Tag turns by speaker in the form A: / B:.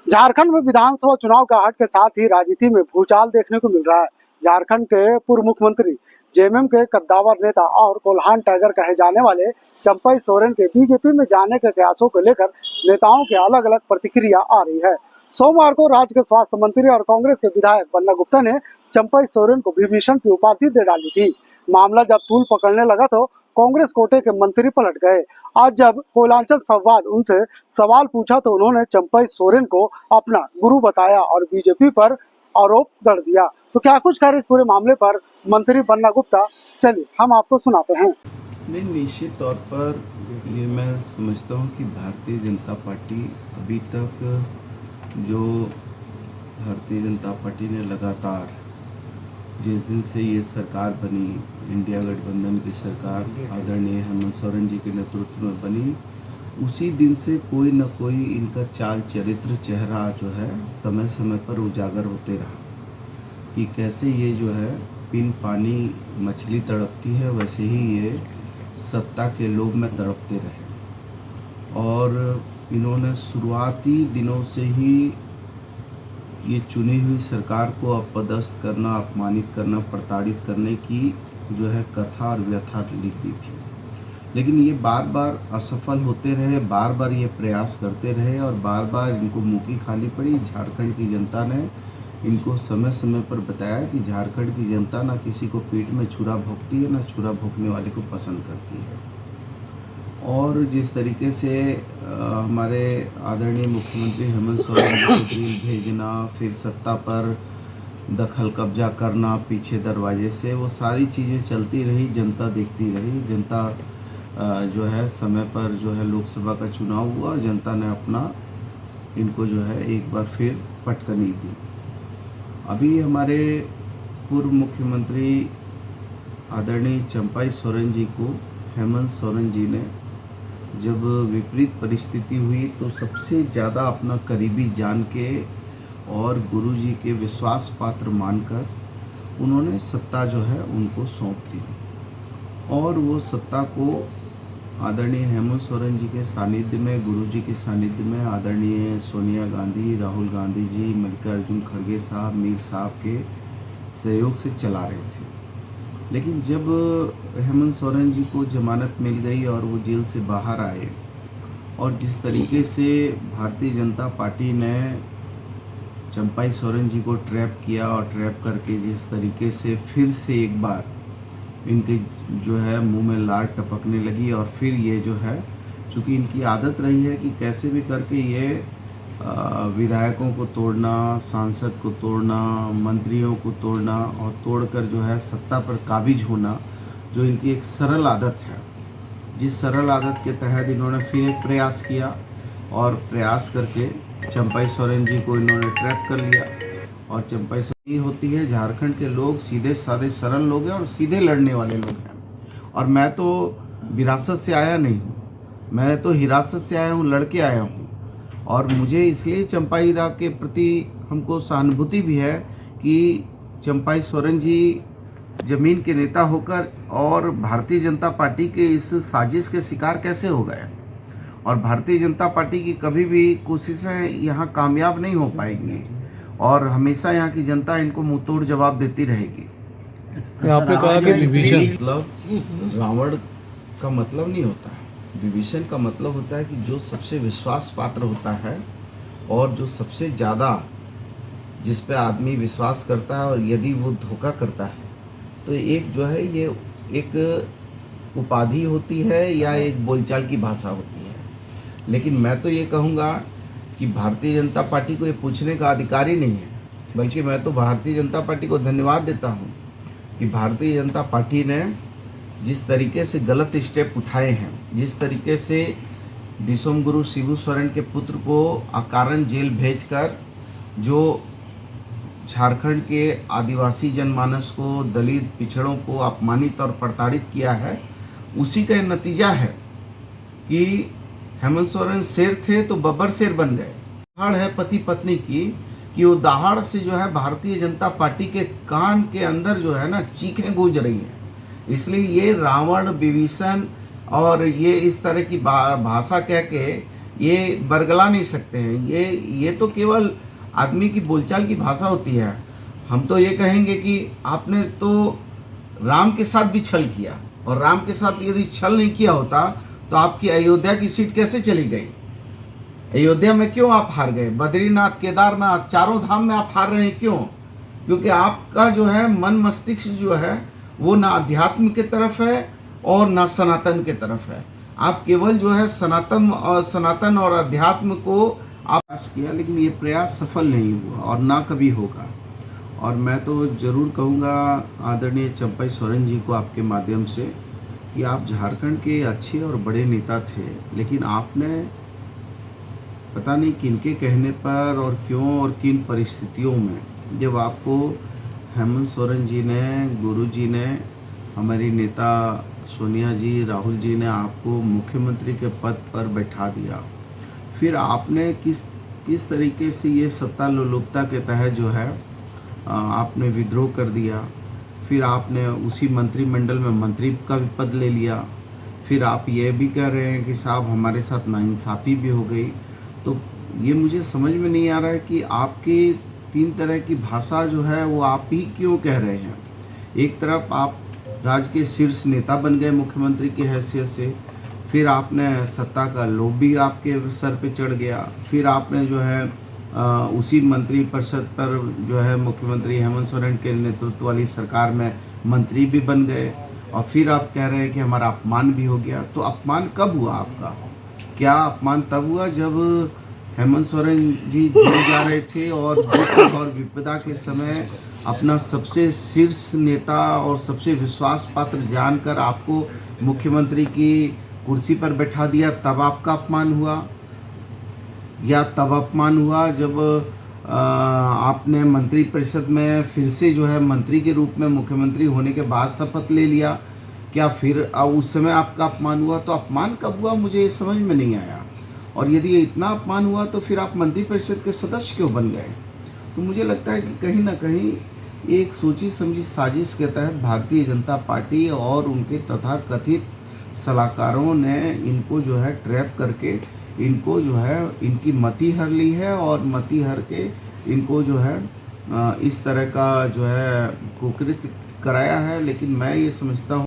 A: झारखंड में विधानसभा चुनाव का हट के साथ ही राजनीति में भूचाल देखने को मिल रहा है। झारखंड के पूर्व मुख्यमंत्री जेएमएम के कद्दावर नेता और कोल्हान टाइगर कहे जाने वाले चंपई सोरेन के बीजेपी में जाने के प्रयासों को लेकर नेताओं की अलग अलग प्रतिक्रिया आ रही है। सोमवार को राज्य के स्वास्थ्य मंत्री और कांग्रेस के विधायक बन्ना गुप्ता ने चंपई सोरेन को विभीषण की उपाधि दे डाली थी। मामला जब तूल पकड़ने लगा तो कांग्रेस कोटे के मंत्री पलट गए। आज जब कोयलांचल संवाद उनसे सवाल पूछा तो उन्होंने चंपई सोरेन को अपना गुरु बताया और बीजेपी पर आरोप गढ़ दिया। तो क्या कुछ कह रहे इस पूरे मामले पर मंत्री बन्ना गुप्ता, चलिए हम आपको सुनाते हैं।
B: नहीं, निश्चित तौर पर ये मैं समझता हूँ कि भारतीय जनता पार्टी अभी तक जो भारतीय जनता पार्टी ने लगातार जिस दिन से ये सरकार बनी, इंडिया गठबंधन की सरकार आदरणीय हेमंत सोरेन जी के नेतृत्व में बनी, उसी दिन से कोई न कोई इनका चाल चरित्र चेहरा जो है समय समय पर उजागर होते रहा कि कैसे ये जो है बिन पानी मछली तड़पती है, वैसे ही ये सत्ता के लोभ में तड़पते रहे। और इन्होंने शुरुआती दिनों से ही ये चुनी हुई सरकार को अपदस्थ करना, अपमानित करना, प्रताड़ित करने की जो है कथा और व्यथा लिख दी थी। लेकिन ये बार बार असफल होते रहे, बार बार ये प्रयास करते रहे और बार बार इनको मुँह की खानी पड़ी। झारखंड की जनता ने इनको समय समय पर बताया कि झारखंड की जनता ना किसी को पीठ में छुरा भोंकती है, ना छुरा भोंकने वाले को पसंद करती है। और जिस तरीके से हमारे आदरणीय मुख्यमंत्री हेमंत सोरेन को जेल भेजना, फिर सत्ता पर दखल कब्जा करना पीछे दरवाजे से, वो सारी चीज़ें चलती रही, जनता देखती रही। जनता जो है समय पर जो है लोकसभा का चुनाव हुआ और जनता ने अपना इनको जो है एक बार फिर पटकनी दी। अभी हमारे पूर्व मुख्यमंत्री आदरणीय चंपई सोरेन जी को हेमंत सोरेन जी ने जब विपरीत परिस्थिति हुई तो सबसे ज़्यादा अपना करीबी जान के और गुरु जी के विश्वास पात्र मानकर उन्होंने सत्ता जो है उनको सौंप दी। और वो सत्ता को आदरणीय हेमंत सोरेन जी के सानिध्य में, गुरु जी के सानिध्य में आदरणीय सोनिया गांधी, राहुल गांधी जी, मल्लिकार्जुन खड़गे साहब, मीर साहब के सहयोग से चला रहे थे। लेकिन जब हेमंत सोरेन जी को जमानत मिल गई और वो जेल से बाहर आए और जिस तरीके से भारतीय जनता पार्टी ने चंपई सोरेन जी को ट्रैप किया और ट्रैप करके जिस तरीके से फिर से एक बार इनके जो है मुंह में लार टपकने लगी और फिर ये जो है, चूँकि इनकी आदत रही है कि कैसे भी करके ये विधायकों को तोड़ना, सांसद को तोड़ना, मंत्रियों को तोड़ना और तोड़कर जो है सत्ता पर काबिज होना, जो इनकी एक सरल आदत है। जिस सरल आदत के तहत इन्होंने फिर एक प्रयास किया और प्रयास करके चंपई सोरेन जी को इन्होंने ट्रैप कर लिया। और चंपई सोरेन होती है, झारखंड के लोग सीधे साधे सरल लोग हैं और सीधे लड़ने वाले लोग हैं। और मैं तो विरासत से आया नहीं हूँ, मैं तो हिरासत से आया हूँ, लड़के आया हूँ। और मुझे इसलिए चंपई दा के प्रति हमको सहानुभूति भी है कि चंपई सोरेन जी जमीन के नेता होकर और भारतीय जनता पार्टी के इस साजिश के शिकार कैसे हो गए। और भारतीय जनता पार्टी की कभी भी कोशिशें यहाँ कामयाब नहीं हो पाएंगी और हमेशा यहाँ की जनता इनको मुंहतोड़ जवाब देती रहेगी।
C: आपने कहा कि विभीषण
B: मतलब रावण का मतलब नहीं होता है। विभीषण का मतलब होता है कि जो सबसे विश्वास पात्र होता है और जो सबसे ज़्यादा जिस पे आदमी विश्वास करता है और यदि वो धोखा करता है तो एक जो है ये एक उपाधि होती है या एक बोलचाल की भाषा होती है। लेकिन मैं तो ये कहूँगा कि भारतीय जनता पार्टी को ये पूछने का अधिकार ही नहीं है, बल्कि मैं तो भारतीय जनता पार्टी को धन्यवाद देता हूँ कि भारतीय जनता पार्टी ने जिस तरीके से गलत स्टेप उठाए हैं, जिस तरीके से दिसोम गुरु शिबू सोरेन के पुत्र को अकारण जेल भेजकर जो झारखंड के आदिवासी जनमानस को, दलित पिछड़ों को अपमानित और प्रताड़ित किया है, उसी का नतीजा है कि हेमंत सोरेन शेर थे तो बब्बर शेर बन गए। दहाड़ है पति पत्नी की कि वो दहाड़ से जो है भारतीय जनता पार्टी के कान के अंदर जो है ना चीखें गूंज रही हैं। इसलिए ये रावण, विभीषण और ये इस तरह की भाषा कह के ये बरगला नहीं सकते हैं। ये तो केवल आदमी की बोलचाल की भाषा होती है। हम तो ये कहेंगे कि आपने तो राम के साथ भी छल किया, और राम के साथ यदि छल नहीं किया होता तो आपकी अयोध्या की सीट कैसे चली गई? अयोध्या में क्यों आप हार गए? बद्रीनाथ, केदारनाथ, चारों धाम में आप हार रहे हैं क्यों? क्योंकि आपका जो है मन मस्तिष्क जो है वो ना अध्यात्म के तरफ है और ना सनातन के तरफ है। आप केवल जो है सनातन और अध्यात्म को आप प्रयास किया, लेकिन ये प्रयास सफल नहीं हुआ और ना कभी होगा। और मैं तो ज़रूर कहूँगा आदरणीय चंपई सोरेन जी को आपके माध्यम से कि आप झारखंड के अच्छे और बड़े नेता थे, लेकिन आपने पता नहीं किनके कहने पर और क्यों और किन परिस्थितियों में, जब आपको हेमंत सोरेन जी ने, गुरु जी ने, हमारी नेता सोनिया जी, राहुल जी ने आपको मुख्यमंत्री के पद पर बैठा दिया, फिर आपने किस तरीके से ये सत्ता लोलुपता के तहत जो है आपने विद्रोह कर दिया। फिर आपने उसी मंत्रिमंडल में मंत्री का भी पद ले लिया। फिर आप ये भी कह रहे हैं कि साहब हमारे साथ नाइंसाफ़ी भी हो गई। तो ये मुझे समझ में नहीं आ रहा है कि आपकी 3 तरह की भाषा जो है वो आप ही क्यों कह रहे हैं। एक तरफ आप राज्य के शीर्ष नेता बन गए मुख्यमंत्री की हैसियत से, फिर आपने सत्ता का लोभ भी आपके सर पे चढ़ गया, फिर आपने जो है उसी मंत्रिपरिषद पर जो है मुख्यमंत्री हेमंत सोरेन के नेतृत्व वाली सरकार में मंत्री भी बन गए, और फिर आप कह रहे हैं कि हमारा अपमान भी हो गया। तो अपमान कब हुआ आपका? क्या अपमान तब हुआ जब हेमंत सोरेन जी जेल जा रहे थे और दुख और विपदा के समय अपना सबसे शीर्ष नेता और सबसे विश्वास पात्र जानकर आपको मुख्यमंत्री की कुर्सी पर बैठा दिया, तब आपका अपमान हुआ? या तब अपमान हुआ जब आपने मंत्रिपरिषद में फिर से जो है मंत्री के रूप में मुख्यमंत्री होने के बाद शपथ ले लिया? क्या फिर उस समय आपका अपमान हुआ? तो अपमान कब हुआ मुझे ये समझ में नहीं आया। और यदि ये इतना अपमान हुआ तो फिर आप मंत्रिपरिषद के सदस्य क्यों बन गए? तो मुझे लगता है कि कहीं ना कहीं एक सोची समझी साजिश के तहत भारतीय जनता पार्टी और उनके तथाकथित सलाहकारों ने इनको जो है ट्रैप करके इनको जो है इनकी मति हर ली है, और मति हर के इनको जो है इस तरह का जो है कुकृत्य कराया है। लेकिन मैं ये समझता हूँ